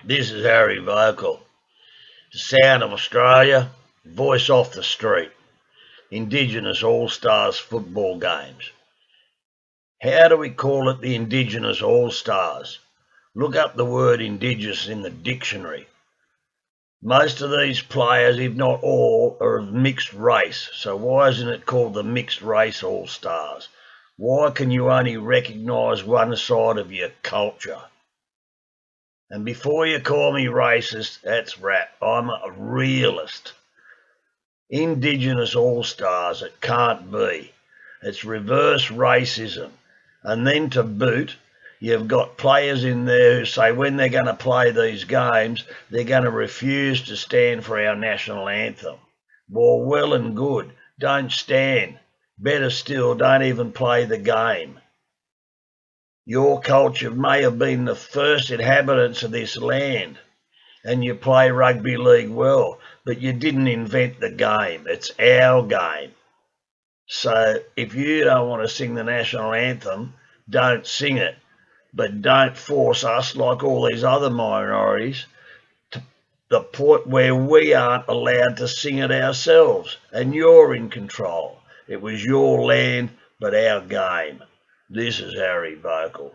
This is Harry Vocal. The sound of Australia, voice off the street. Indigenous Allstars football games. How do we call it the Indigenous Allstars? Look up the word Indigenous in the dictionary. Most of these players, if not all, are of mixed race, so why isn't it called the Mixed Race All-Stars? Why can you only recognise one side of your culture? And before you call me racist, that's rap. I'm a realist. Indigenous All-Stars, it can't be. It's reverse racism. And then to boot, you've got players in there who say when they're going to play these games, they're going to refuse to stand for our national anthem. Well and good. Don't stand. Better still, don't even play the game. Your culture may have been the first inhabitants of this land, and you play rugby league well, but you didn't invent the game. It's our game. So if you don't want to sing the national anthem, don't sing it. But don't force us, like all these other minorities, to the point where we aren't allowed to sing it ourselves, and you're in control. It was your land, but our game. This is Harry Vocal.